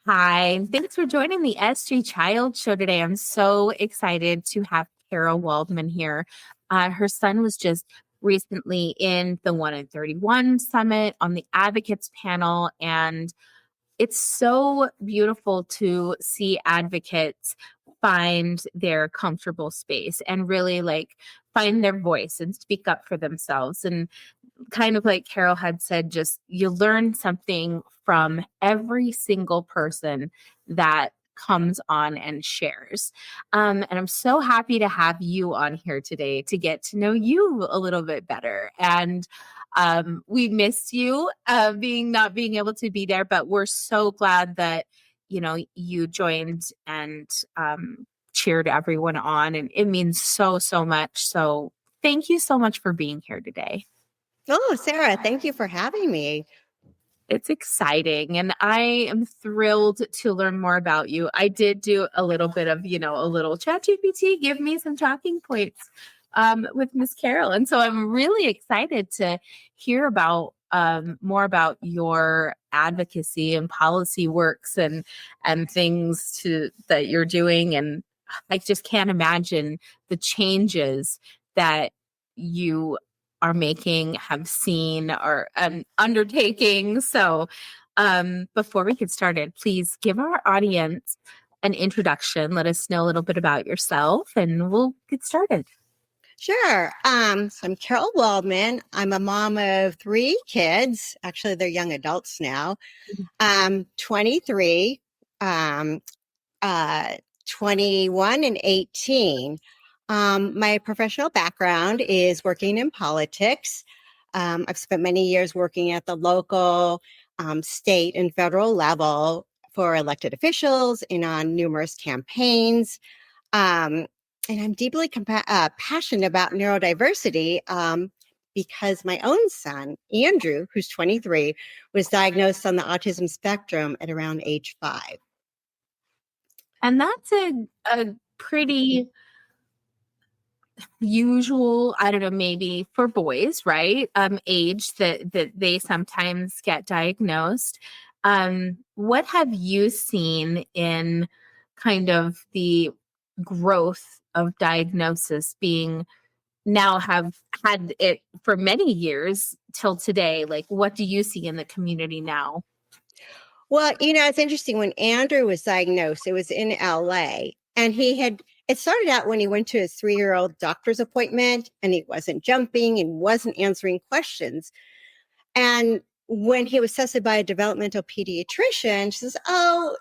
Hi, thanks for joining the SG Child Show today. I'm so excited to have Carol Waldman here. Her son was just recently in the 1 in 31 summit on the advocates panel, and it's so beautiful to see advocates find their comfortable space and really find their voice and speak up for themselves. And kind of like Carol had said, just you learn something from every single person that comes on and shares. And I'm so happy to have you on here today to get to know you a little bit better. And we missed you not being able to be there, but we're so glad that you joined and cheered everyone on, and it means so much. So thank you so much for being here today. Oh, Sarah, thank you for having me. It's exciting, and I am thrilled to learn more about you. I did do a little bit of, a little chat GPT, give me some talking points with Miss Carol. And so I'm really excited to hear about more about your advocacy and policy works and things that you're doing. And I just can't imagine the changes that you are making, have seen, or undertaking. So before we get started, please give our audience an introduction. Let us know a little bit about yourself and we'll get started. Sure. So I'm Carol Waldman. I'm a mom of 3 kids. Actually, they're young adults now. 23, 21, and 18. My professional background is working in politics. I've spent many years working at the local, state, and federal level for elected officials and on numerous campaigns. And I'm deeply passionate about neurodiversity because my own son, Andrew, who's 23, was diagnosed on the autism spectrum at around age 5. And that's a pretty usual, I don't know, maybe for boys, right? Age that they sometimes get diagnosed. What have you seen in kind of the growth of diagnosis being now have had it for many years till today? Like, what do you see in the community now? Well, it's interesting. When Andrew was diagnosed, it was in LA, and it started out when he went to his 3-year-old doctor's appointment and he wasn't jumping and wasn't answering questions. And when he was tested by a developmental pediatrician, she says, oh,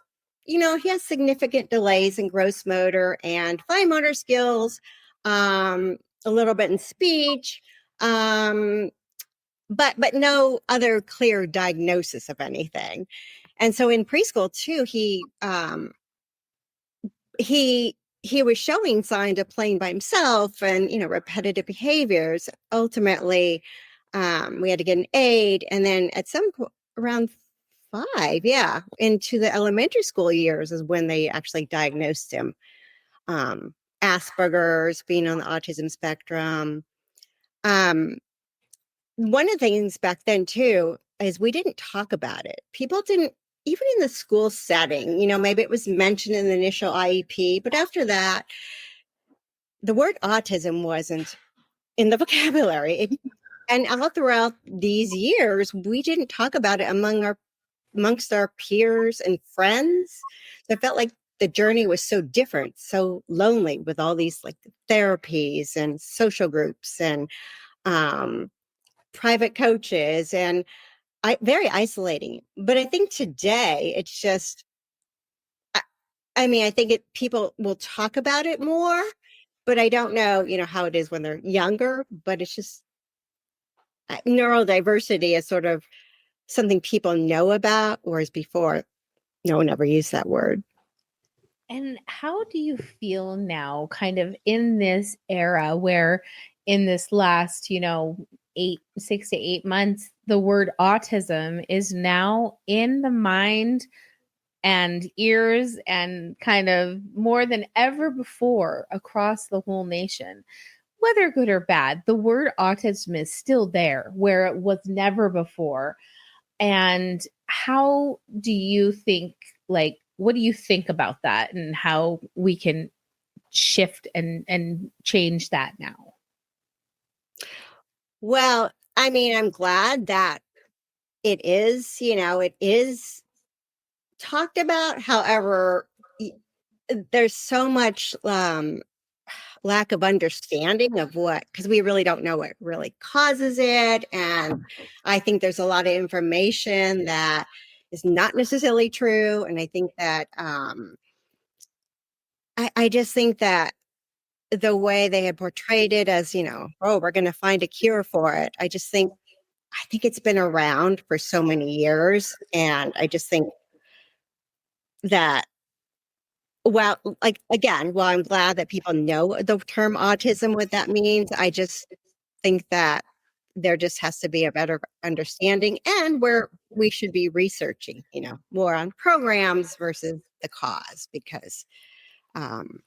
he has significant delays in gross motor and fine motor skills, a little bit in speech, but no other clear diagnosis of anything. And so in preschool too, he was showing signs of playing by himself and repetitive behaviors. Ultimately, we had to get an aide, and then at some point around 5, into the elementary school years is when they actually diagnosed him. Asperger's, being on the autism spectrum. One of the things back then too is we didn't talk about it. People didn't, even in the school setting, maybe it was mentioned in the initial IEP, but after that, the word autism wasn't in the vocabulary. And all throughout these years, we didn't talk about it amongst our peers and friends. So it felt like the journey was so different, so lonely with all these therapies and social groups and private coaches, and very isolating. But I think today it's just, I think people will talk about it more, but I don't know, how it is when they're younger, but it's just neurodiversity is sort of something people know about, whereas before no one ever used that word. And how do you feel now, kind of in this era where in this last, 6 to 8 months, the word autism is now in the mind and ears and kind of more than ever before across the whole nation? Whether good or bad, the word autism is still there where it was never before. And how do you think like, what do you think about that and how we can shift and change that now? Well, I mean, I'm glad that it is talked about. However, there's so much lack of understanding of because we really don't know what really causes it. And I think there's a lot of information that is not necessarily true. And I think that I just think that the way they had portrayed it as, oh, we're going to find a cure for it. I think it's been around for so many years. And I just think that, well, like, again, while I'm glad that people know the term autism, what that means, I just think that there just has to be a better understanding, and where we should be researching, more on programs versus the cause, because um,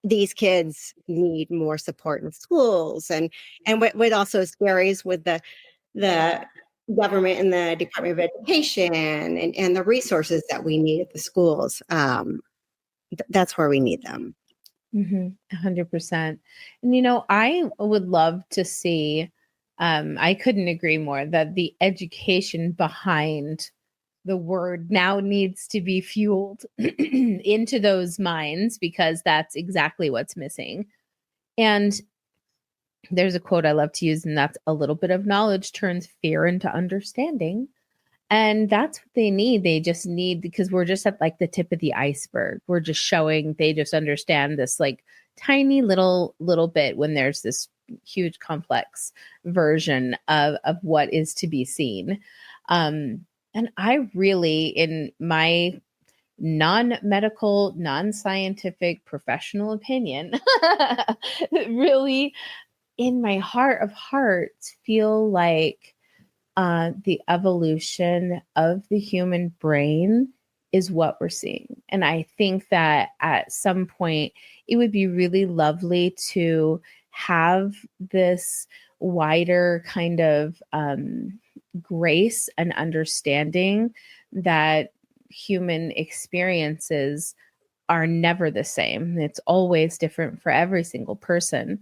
these kids need more support in schools. And what also is scary is with the government and the Department of Education and the resources that we need at the schools. That's where we need them. 100%. And, I would love to see, I couldn't agree more that the education behind the word now needs to be fueled into those minds, because that's exactly what's missing. And there's a quote I love to use, and that's a little bit of knowledge turns fear into understanding. And that's what they need. They just need, because we're just at like the tip of the iceberg. We're just showing, they just understand this like tiny little bit, when there's this huge complex version of what is to be seen. And I really, in my non-medical, non-scientific professional opinion, really in my heart of hearts feel like the evolution of the human brain is what we're seeing. And I think that at some point, it would be really lovely to have this wider kind of grace and understanding that human experiences are never the same. It's always different for every single person.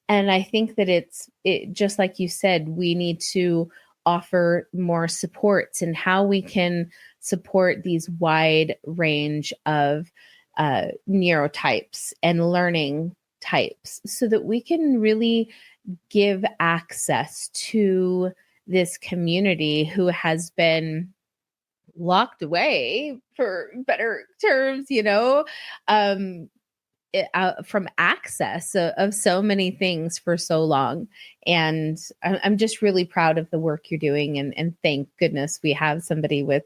And I think that it just like you said, we need to offer more supports and how we can support these wide range of neurotypes and learning types, so that we can really give access to this community who has been locked away, for better terms, from access of so many things for so long. And I'm just really proud of the work you're doing. And thank goodness we have somebody with,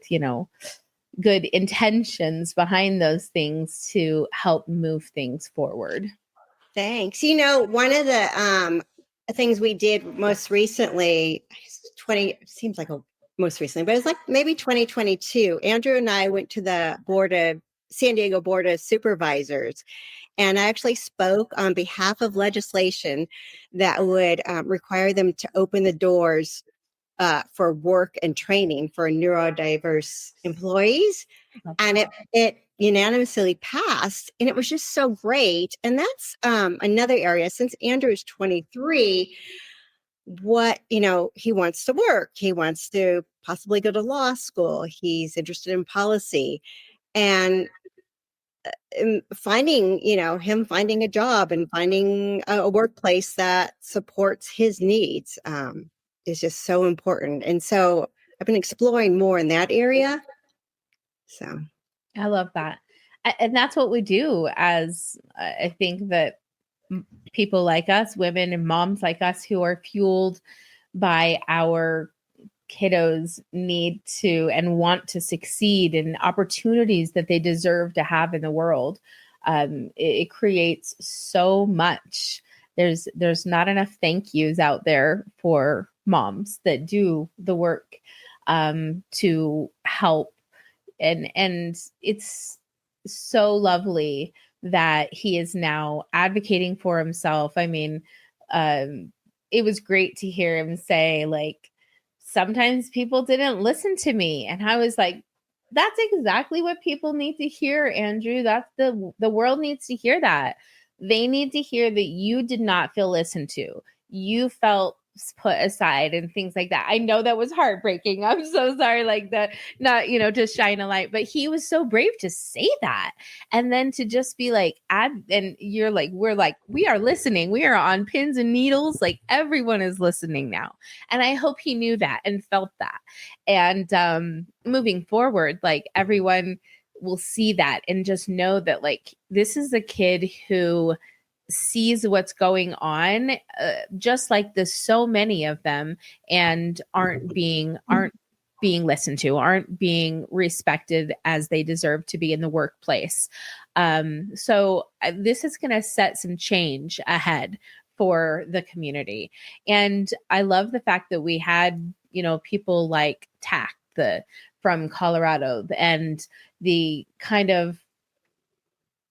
good intentions behind those things to help move things forward. Thanks. One of the things we did most recently, 20 seems like most recently, but it's like maybe 2022. Andrew and I went to the San Diego Board of Supervisors, and I actually spoke on behalf of legislation that would require them to open the doors for work and training for neurodiverse employees. And it unanimously passed, and it was just so great. And that's another area, since Andrew is 23, he wants to work. He wants to possibly go to law school. He's interested in policy. And him finding a job and finding a workplace that supports his needs is just so important. And so I've been exploring more in that area. So I love that. And that's what we do, as I think that people like us, women and moms like us, who are fueled by our kiddos need to and want to succeed in opportunities that they deserve to have in the world. It creates so much. There's not enough thank yous out there for moms that do the work to help. And it's so lovely that he is now advocating for himself. I mean, it was great to hear him say, like, sometimes people didn't listen to me. And I was like, That's exactly what people need to hear, Andrew. That's the world needs to hear that. They need to hear that you did not feel listened to. You felt put aside and things like that. I know that was heartbreaking. I'm so sorry, like that, not, to shine a light, but he was so brave to say that. And then to just be like, and you're like, we are listening. We are on pins and needles. Like everyone is listening now. And I hope he knew that and felt that. And moving forward, like everyone will see that and just know that like this is a kid who sees what's going on, just like there's so many of them, and aren't being listened to, aren't being respected as they deserve to be in the workplace. So this is going to set some change ahead for the community. And I love the fact that we had, people like Tack, from Colorado, and the kind of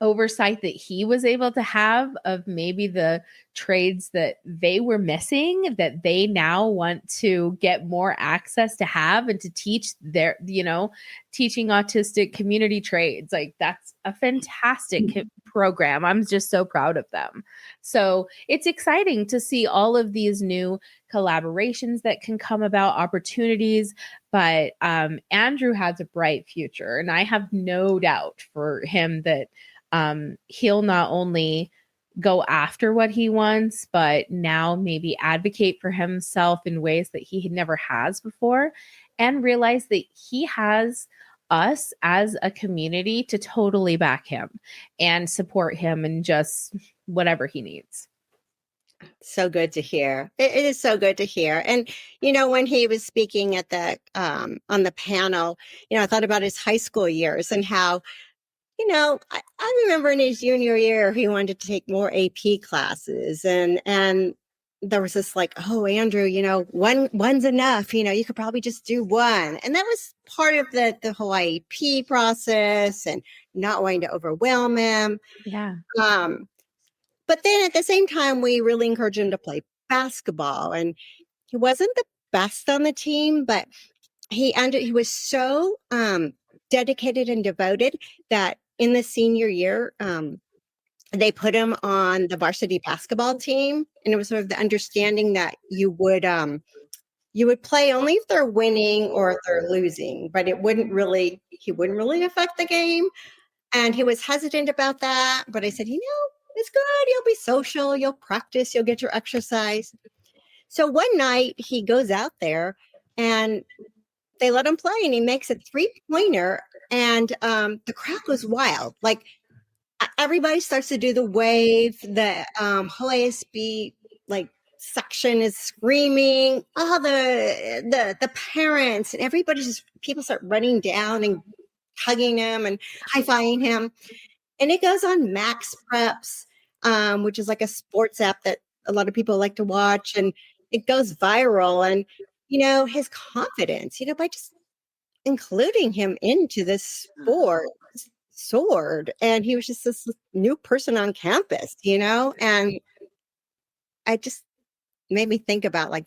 oversight that he was able to have of maybe the trades that they were missing, that they now want to get more access to have and to teach their, teaching autistic community trades. Like that's a fantastic program. I'm just so proud of them. So it's exciting to see all of these new collaborations that can come about, opportunities. But Andrew has a bright future, and I have no doubt for him that he'll not only go after what he wants, but now maybe advocate for himself in ways that he never has before, and realize that he has us as a community to totally back him and support him in just whatever he needs. So good to hear. It is so good to hear. And, when he was speaking at on the panel, I thought about his high school years and how, I remember in his junior year, he wanted to take more AP classes, and there was this like, oh, Andrew, one's enough. You could probably just do one. And that was part of the whole IEP process and not wanting to overwhelm him. Yeah. But then at the same time, we really encouraged him to play basketball, and he wasn't the best on the team, but he was so dedicated and devoted that in the senior year, they put him on the varsity basketball team, and it was sort of the understanding that you would play only if they're winning or if they're losing, but he wouldn't really affect the game. And he was hesitant about that, but I said, it's good. You'll be social, you'll practice, you'll get your exercise. So one night he goes out there and they let him play, and he makes a 3-pointer, and the crowd goes wild. Like everybody starts to do the wave. The whole ASB like section is screaming. All the parents and everybody, just people start running down and hugging him and high-fiving him. And it goes on Max Preps, which is like a sports app that a lot of people like to watch, and it goes viral. And his confidence, by just including him into this sport soared, and he was just this new person on campus, and I just made me think about like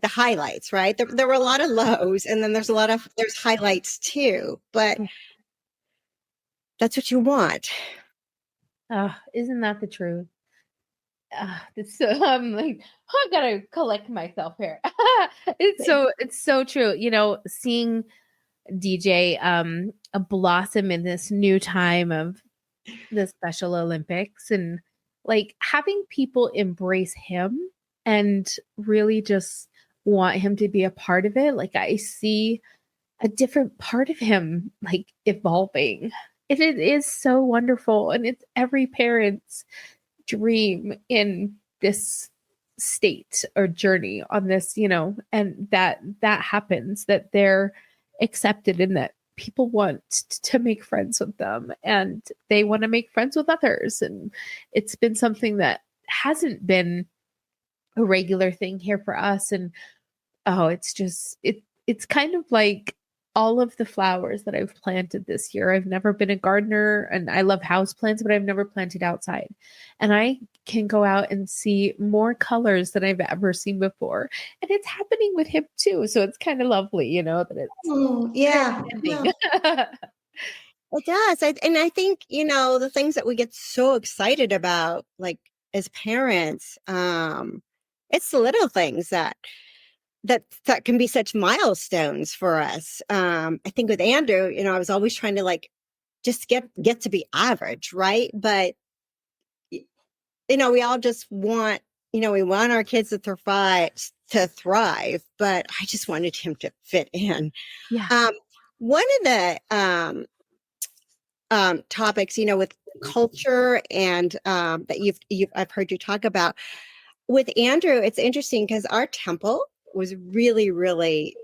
the highlights, right? There were a lot of lows, and then there's highlights too, but that's what you want. Isn't that the truth? I'm like, I gotta collect myself here. It's so true. Seeing DJ a blossom in this new time of the Special Olympics, and like having people embrace him and really just want him to be a part of it. Like I see a different part of him like evolving. It is so wonderful, and it's every parent's dream in this state or journey on this, and that happens, that they're accepted, and that people want to make friends with them, and they want to make friends with others. And it's been something that hasn't been a regular thing here for us. And it's just it's kind of like all of the flowers that I've planted this year. I've never been a gardener, and I love houseplants, but I've never planted outside. And I can go out and see more colors than I've ever seen before. And it's happening with him too. So it's kind of lovely, that it's Oh, yeah. Yeah. ending. It does. And I think, the things that we get so excited about, like as parents, it's the little things that can be such milestones for us. I think with Andrew, I was always trying to like just get to be average, right? But we all just want, we want our kids to thrive, but I just wanted him to fit in. Yeah. One of the topics, with culture and that I've heard you talk about with Andrew, it's interesting because our temple was really, really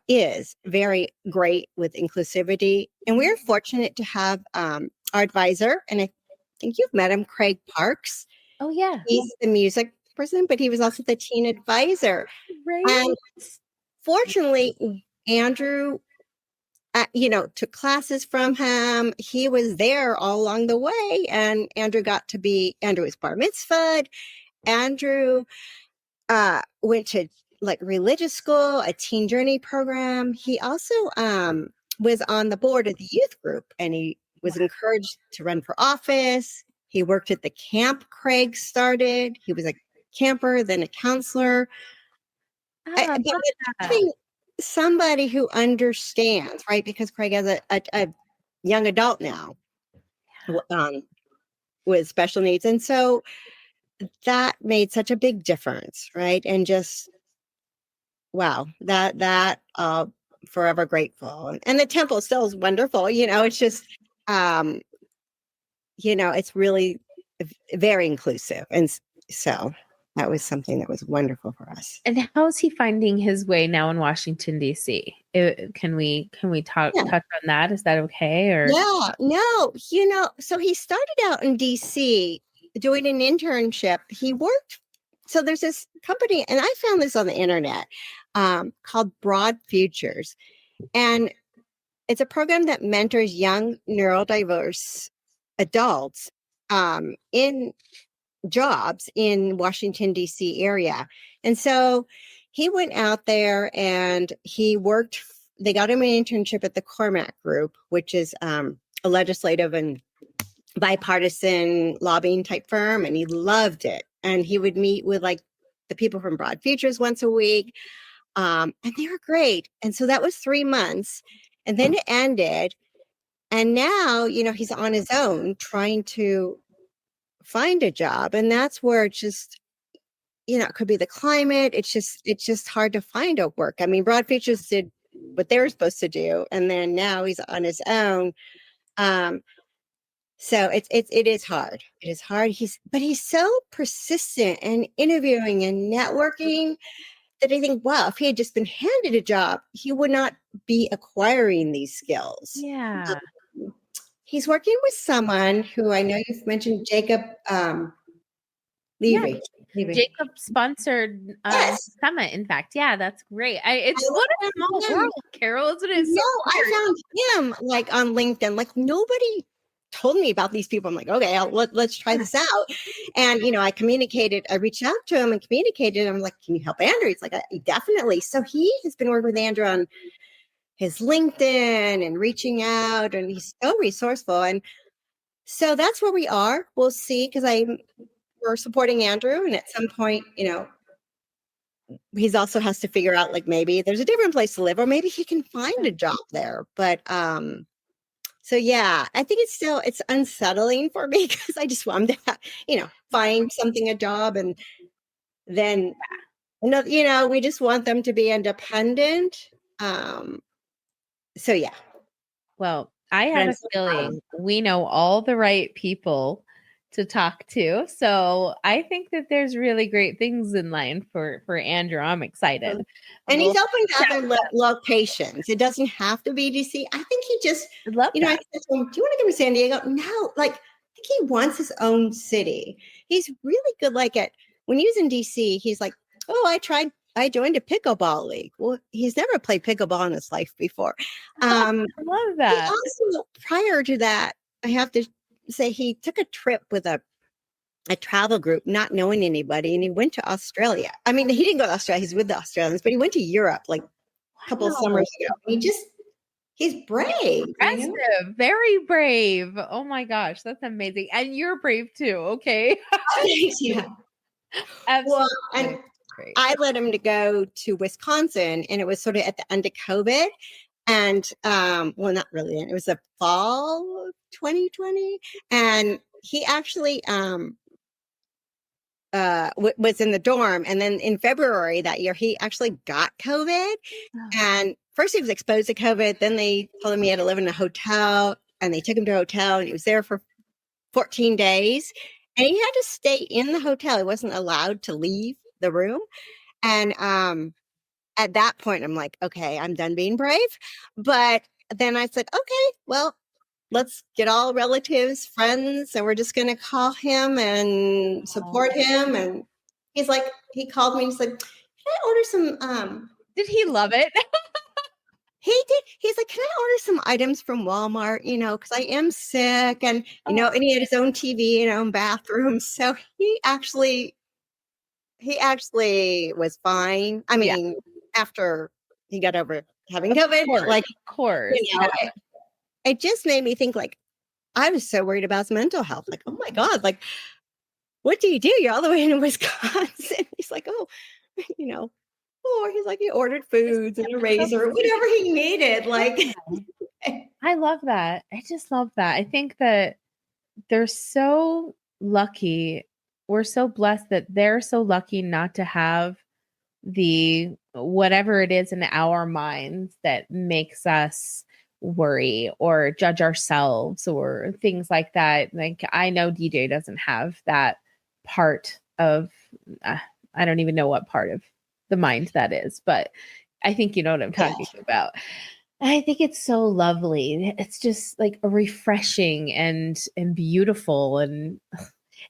is very great with inclusivity, and we're fortunate to have our advisor, and I think you've met him, Craig Parks. Oh, yeah. He's the music person, but he was also the teen advisor. Right. And fortunately, Andrew, took classes from him. He was there all along the way. And Andrew was bar mitzvahed. Andrew went to like religious school, a teen journey program. He also was on the board of the youth group, and he was encouraged to run for office. He worked at the camp Craig started. He was a camper, then a counselor. I But love that. having somebody who understands, right? Because Craig has a young adult now with special needs. And so that made such a big difference, right? And just, wow, that forever grateful. And the temple still is wonderful. It's just, it's really very inclusive. And so that was something that was wonderful for us. And how is he finding his way now in Washington, D.C.? Can we touch on that? Is that okay? Or Yeah, no, so he started out in DC doing an internship. He worked, so there's this company, and I found this on the internet, called Broad Futures. And it's a program that mentors young neurodiverse adults in jobs in Washington, D.C. area. And so he went out there and he worked. They got him an internship at the Cormac Group, which is a legislative and bipartisan lobbying type firm. And he loved it. And he would meet with like the people from Broad Futures once a week. And they were great. And so that was 3 months. And then it ended. And now, he's on his own trying to find a job. And that's where it just, it could be the climate. It's just hard to find a work. I mean, Broad Futures did what they were supposed to do. And then now he's on his own. So it is hard. It is hard. But he's so persistent and interviewing and networking that I think, wow, if he had just been handed a job, he would not be acquiring these skills. yeah. He's working with someone who I know you've mentioned, Jacob Levy. Jacob sponsored Yes. summit. In fact, yeah, that's great. It's what a small world, Carol, isn't it? No, I found him like on LinkedIn. Like nobody told me about these people. I'm like, okay, let's try this out. And I reached out to him and communicated. I'm like, can you help Andrew? He's like, definitely. So he has been working with Andrew on his LinkedIn and reaching out, and he's so resourceful. And so that's where we are. We'll see, because we're supporting Andrew, and at some point, he's also has to figure out like maybe there's a different place to live, or maybe he can find a job there. But so yeah, I think it's unsettling for me because I just want him to find something, a job, and then we just want them to be independent. So yeah. Well, I have a feeling we know all the right people to talk to. So I think that there's really great things in line for Andrew. I'm excited. And he's open to other locations. It doesn't have to be DC. I think he just, love that. I said to him, do you want to come to San Diego? No, like, I think he wants his own city. He's really good. Like when he was in DC, he's like, oh, I joined a pickleball league. Well, he's never played pickleball in his life before. I love that. Also, prior to that, I have to say he took a trip with a a travel group, not knowing anybody, and he went to Australia. I mean, he didn't go to Australia; he's with the Australians, but he went to Europe like a couple of summers ago. He's brave, Impressive. Very brave. Oh my gosh, that's amazing. And you're brave too. Okay. Yeah. Absolutely. Well, and Great. I let him to go to Wisconsin, and it was sort of at the end of COVID. And well, not really. It was the fall of 2020, and he actually was in the dorm. And then in February that year, he actually got COVID. And first he was exposed to COVID. Then they told him he had to live in a hotel, and they took him to a hotel, and he was there for 14 days. And he had to stay in the hotel. He wasn't allowed to leave the room. And at that point, I'm like, okay, I'm done being brave. But then I said, okay, well, let's get all relatives, friends, and we're just going to call him and support him. And he's like, he called me and said, can I order some? Did he love it? He did. He's like, can I order some items from Walmart, because I am sick, and, and he had his own TV and own bathroom. So he actually was fine. I mean, after he got over having COVID, of course. It just made me think, like, I was so worried about his mental health. Like, oh my God, like, what do? You're all the way in Wisconsin. He's like, oh, or he's like, he ordered foods and a razor, whatever he needed. Like, I love that. I just love that. I think that they're so lucky. We're so blessed that they're so lucky not to have the whatever it is in our minds that makes us worry or judge ourselves or things like that. Like, I know DJ doesn't have that part of, I don't even know what part of the mind that is, but I think you know what I'm talking about. I think it's so lovely. It's just like refreshing and beautiful, and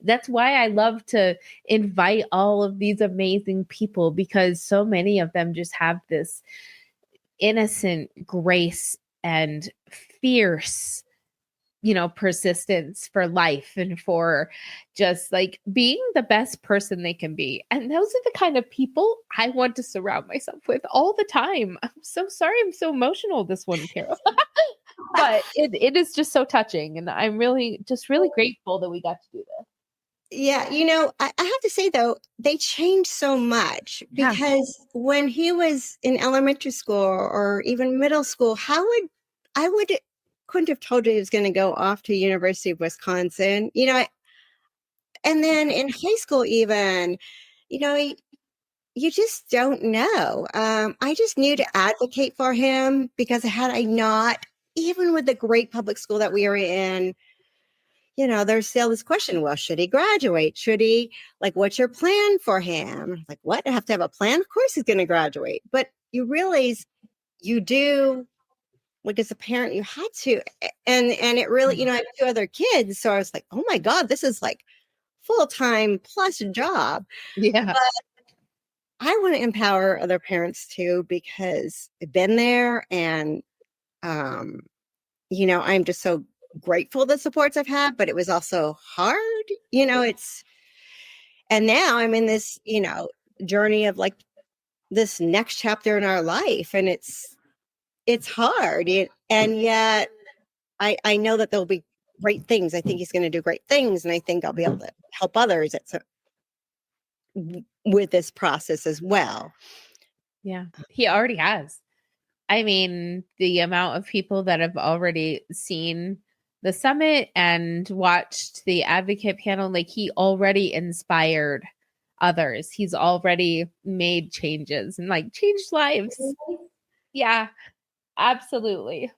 that's why I love to invite all of these amazing people, because so many of them just have this innocent grace and fierce, persistence for life and for just like being the best person they can be. And those are the kind of people I want to surround myself with all the time. I'm so sorry I'm so emotional this one, Carol. But it is just so touching. And I'm really grateful that we got to do this. Yeah, I have to say, though, they changed so much, because when he was in elementary school or even middle school, couldn't have told you he was going to go off to University of Wisconsin, and then in high school even, you just don't know. I just knew to advocate for him, because had I not, even with the great public school that we were in, there's still this question, well, should he graduate? Should he, like, what's your plan for him? Like, what? I have to have a plan? Of course he's going to graduate. But you realize you do, like, as a parent, you had to. And it really, I have 2 other kids. So I was like, oh my God, this is like full-time plus a job. Yeah. But I want to empower other parents too, because I've been there, and, I'm just so grateful the supports I've had, but it was also hard, and now I'm in this, journey of like this next chapter in our life, and it's hard. And yet I know that there'll be great things. I think he's going to do great things, and I think I'll be able to help others with this process as well. Yeah, he already has. I mean, the amount of people that have already seen the summit and watched the advocate panel, like, he already inspired others. He's already made changes and like changed lives. Yeah, absolutely.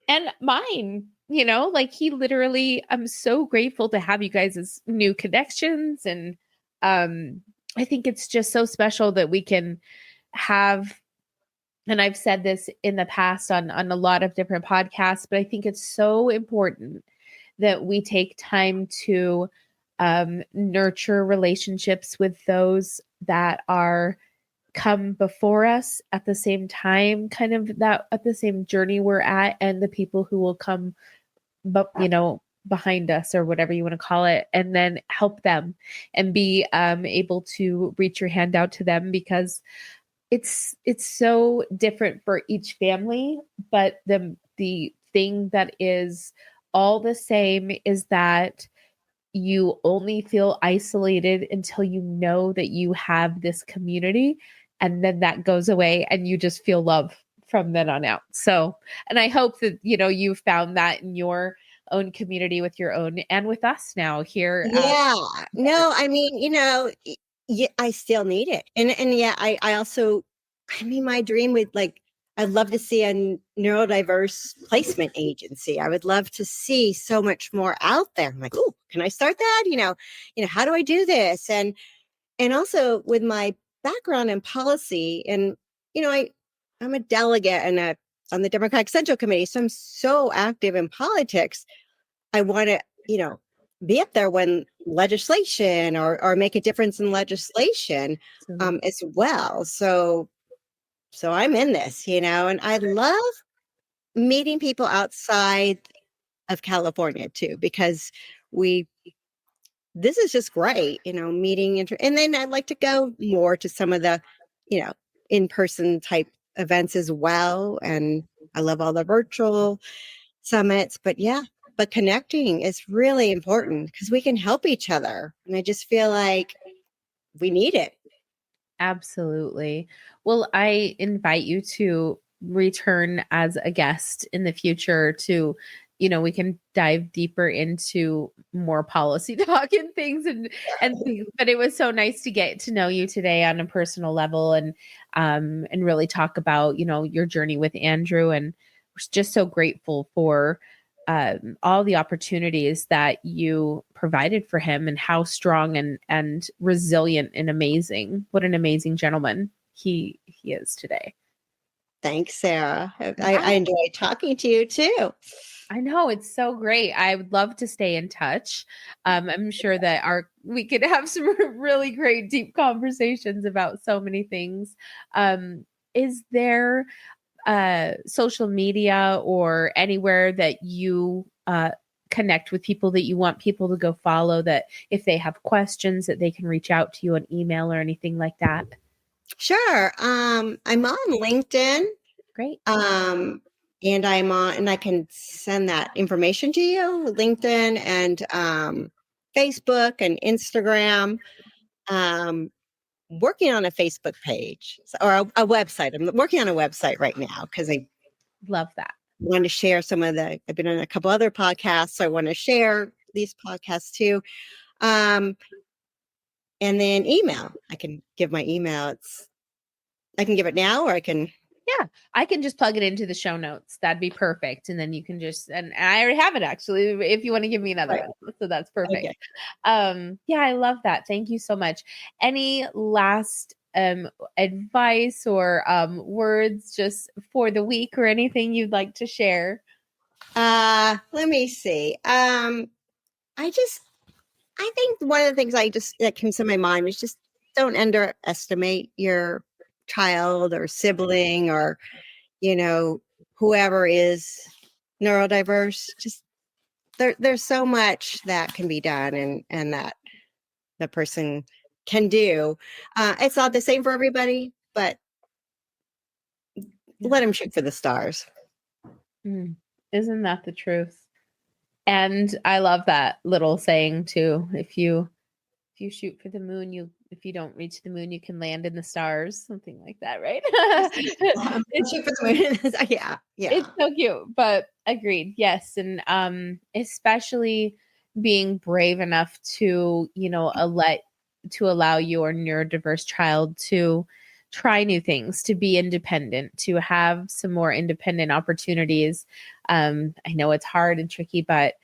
And mine, like, he literally, I'm so grateful to have you guys as new connections. And I think it's just so special that we can have, and I've said this in the past on a lot of different podcasts, but I think it's so important that we take time to nurture relationships with those that are come before us at the same time, kind of that at the same journey we're at, and the people who will come, but behind us or whatever you want to call it, and then help them and be able to reach your hand out to them, because it's so different for each family. But the thing that is all the same is that you only feel isolated until you know that you have this community, and then that goes away and you just feel love from then on out. So, and I hope that you found that in your own community with your own, and with us now here at Yeah. No, I mean, yeah, I still need it. And yeah, I also, I mean, my dream would like, I'd love to see a neurodiverse placement agency. I would love to see so much more out there. I'm like, oh, can I start that? How do I do this? And also with my background in policy, and I'm a delegate on the Democratic Central Committee, so I'm so active in politics. I want to, be up there when legislation or make a difference in legislation as well. So I'm in this, and I love meeting people outside of California too, because this is just great, meeting. And then I'd like to go more to some of the, in-person type events as well. And I love all the virtual summits, but connecting is really important because we can help each other. And I just feel like we need it. Absolutely. Well, I invite you to return as a guest in the future to, we can dive deeper into more policy talk and things and things. But it was so nice to get to know you today on a personal level, and really talk about, your journey with Andrew. And we're just so grateful for all the opportunities that you provided for him, and how strong and resilient and amazing, what an amazing gentleman he is today. Thanks, Sarah. I enjoyed talking to you too. I know, it's so great. I would love to stay in touch. I'm sure that we could have some really great deep conversations about so many things. Is there social media or anywhere that you connect with people that you want people to go follow, that if they have questions that they can reach out to you on email or anything like that? Sure. I'm on LinkedIn. Great. And and I can send that information to you, LinkedIn and Facebook and Instagram. Working on a Facebook page or a website. I'm working on a website right now because I Love that. want to share I've been on a couple other podcasts, so I want to share these podcasts too. And then email. I can give my email. I can give it now, or I can. Yeah, I can just plug it into the show notes. That'd be perfect. And then you can and I already have it actually, if you want to give me another one. So that's perfect. Okay. Yeah, I love that. Thank you so much. Any last advice or words just for the week, or anything you'd like to share? Let me see. I think one of the things that comes to my mind is just don't underestimate your child or sibling or, whoever is neurodiverse. Just there's so much that can be done and that the person can do. It's not the same for everybody, but let them shoot for the stars. Isn't that the truth? And I love that little saying too. If you shoot for the moon, if you don't reach the moon, you can land in the stars, something like that, right? Shoot for the moon. Yeah. It's so cute, but agreed. Yes. And especially being brave enough to, allow your neurodiverse child to try new things, to be independent, to have some more independent opportunities. I know it's hard and tricky, but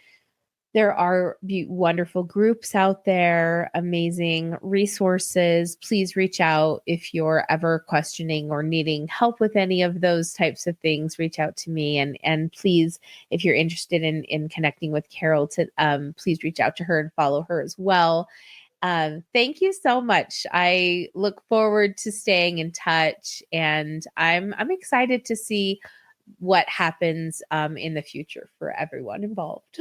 there are wonderful groups out there, amazing resources. Please reach out if you're ever questioning or needing help with any of those types of things. Reach out to me, and please, if you're interested in connecting with Carol, please reach out to her and follow her as well. Thank you so much. I look forward to staying in touch, and I'm excited to see what happens in the future for everyone involved.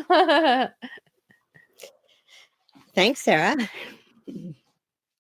Thanks, Sarah.